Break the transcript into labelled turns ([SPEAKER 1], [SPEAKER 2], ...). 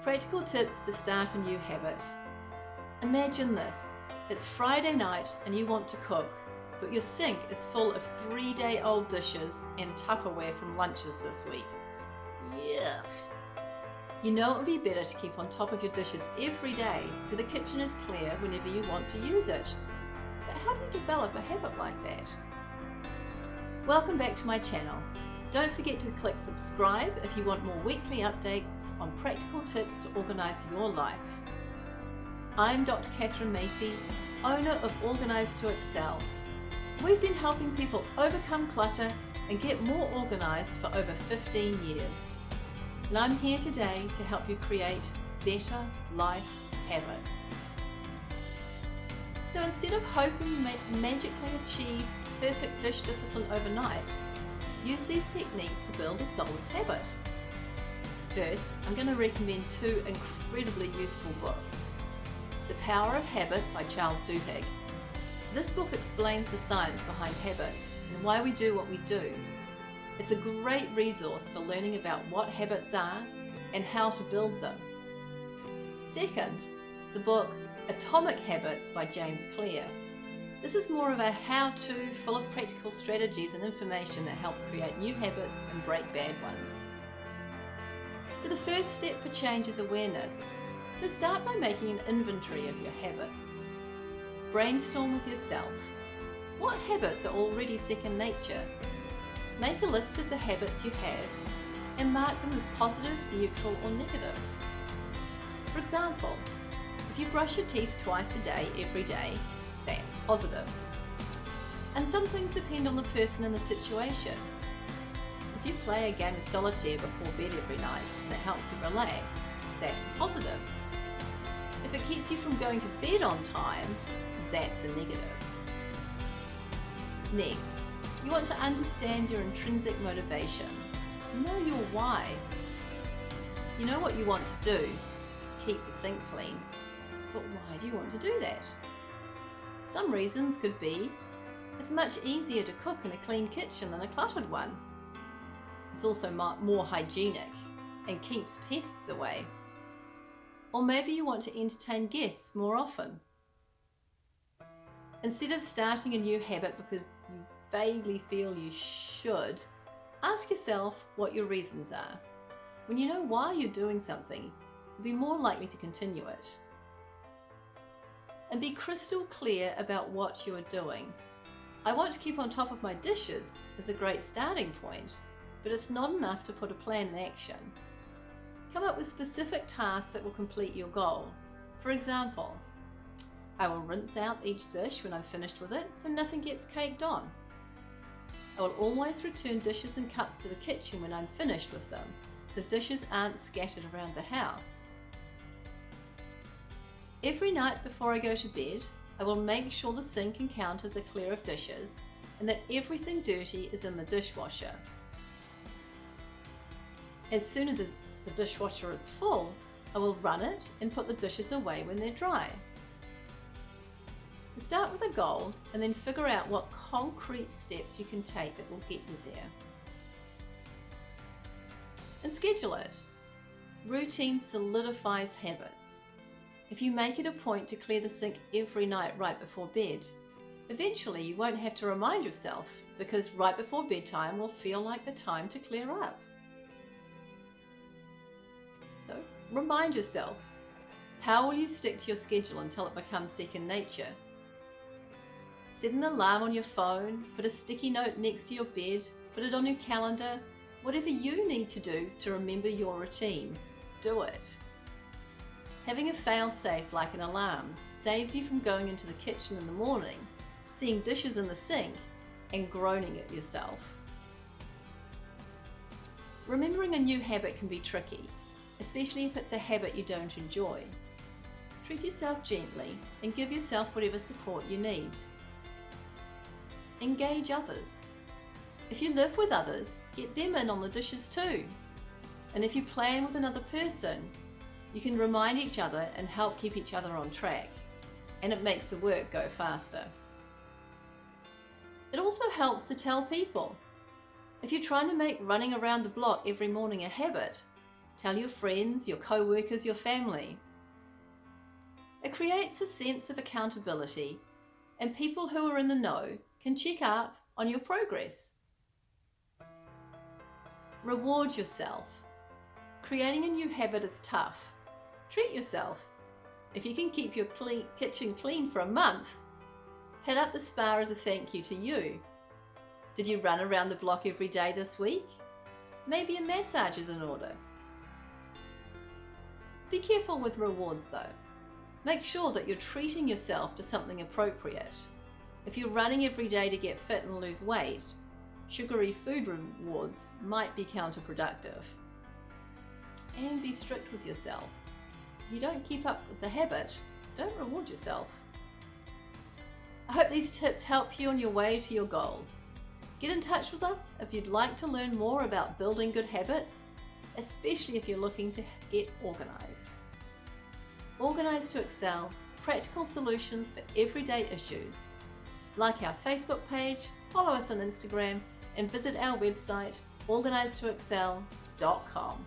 [SPEAKER 1] Practical tips to start a new habit. Imagine this. It's Friday night and you want to cook, but your sink is full of 3-day-old dishes and Tupperware from lunches this week. Yuck! You know it would be better to keep on top of your dishes every day so the kitchen is clear whenever you want to use it. But how do you develop a habit like that? Welcome back to my channel. Don't forget to click subscribe if you want more weekly updates on practical tips to organise your life. I'm Dr. Catherine Macy, owner of Organise to Excel. We've been helping people overcome clutter and get more organised for over 15 years. And I'm here today to help you create better life habits. So instead of hoping you magically achieve perfect dish discipline overnight, use these techniques to build a solid habit. First, I'm going to recommend 2 incredibly useful books. The Power of Habit by Charles Duhigg. This book explains the science behind habits and why we do what we do. It's a great resource for learning about what habits are and how to build them. Second, the book Atomic Habits by James Clear. This is more of a how-to full of practical strategies and information that helps create new habits and break bad ones. So the first step for change is awareness. So start by making an inventory of your habits. Brainstorm with yourself. What habits are already second nature? Make a list of the habits you have and mark them as positive, neutral or negative. For example, if you brush your teeth twice a day every day, that's positive. And some things depend on the person and the situation. If you play a game of solitaire before bed every night and it helps you relax, that's positive. If it keeps you from going to bed on time, that's a negative. Next, you want to understand your intrinsic motivation. Know your why. You know what you want to do, keep the sink clean, but why do you want to do that? Some reasons could be, it's much easier to cook in a clean kitchen than a cluttered one. It's also more hygienic and keeps pests away. Or maybe you want to entertain guests more often. Instead of starting a new habit because you vaguely feel you should, ask yourself what your reasons are. When you know why you're doing something, you'll be more likely to continue it. And be crystal clear about what you are doing. I want to keep on top of my dishes is a great starting point, but it's not enough to put a plan in action. Come up with specific tasks that will complete your goal. For example, I will rinse out each dish when I'm finished with it so nothing gets caked on. I will always return dishes and cups to the kitchen when I'm finished with them, so dishes aren't scattered around the house. Every night before I go to bed, I will make sure the sink and counters are clear of dishes and that everything dirty is in the dishwasher. As soon as the dishwasher is full, I will run it and put the dishes away when they're dry. Start with a goal and then figure out what concrete steps you can take that will get you there. And schedule it. Routine solidifies habits. If you make it a point to clear the sink every night right before bed, eventually you won't have to remind yourself because right before bedtime will feel like the time to clear up. So remind yourself, how will you stick to your schedule until it becomes second nature? Set an alarm on your phone, put a sticky note next to your bed, put it on your calendar, whatever you need to do to remember your routine, do it. Having a fail-safe like an alarm saves you from going into the kitchen in the morning, seeing dishes in the sink, and groaning at yourself. Remembering a new habit can be tricky, especially if it's a habit you don't enjoy. Treat yourself gently and give yourself whatever support you need. Engage others. If you live with others, get them in on the dishes too. And if you plan with another person, you can remind each other and help keep each other on track, and it makes the work go faster. It also helps to tell people. If you're trying to make running around the block every morning a habit, Tell your friends, your co-workers, your family. It creates a sense of accountability, and people who are in the know can check up on your progress. Reward yourself. Creating a new habit is tough. Treat yourself. If you can keep your kitchen clean for a month, hit up the spa as a thank you to you. Did you run around the block every day this week? Maybe a massage is in order. Be careful with rewards though. Make sure that you're treating yourself to something appropriate. If you're running every day to get fit and lose weight, sugary food rewards might be counterproductive. And be strict with yourself. If you don't keep up with the habit, don't reward yourself. I hope these tips help you on your way to your goals. Get in touch with us if you'd like to learn more about building good habits, especially if you're looking to get organised. Organised to Excel, practical solutions for everyday issues. Like our Facebook page, follow us on Instagram, and visit our website organisedtoexcel.com.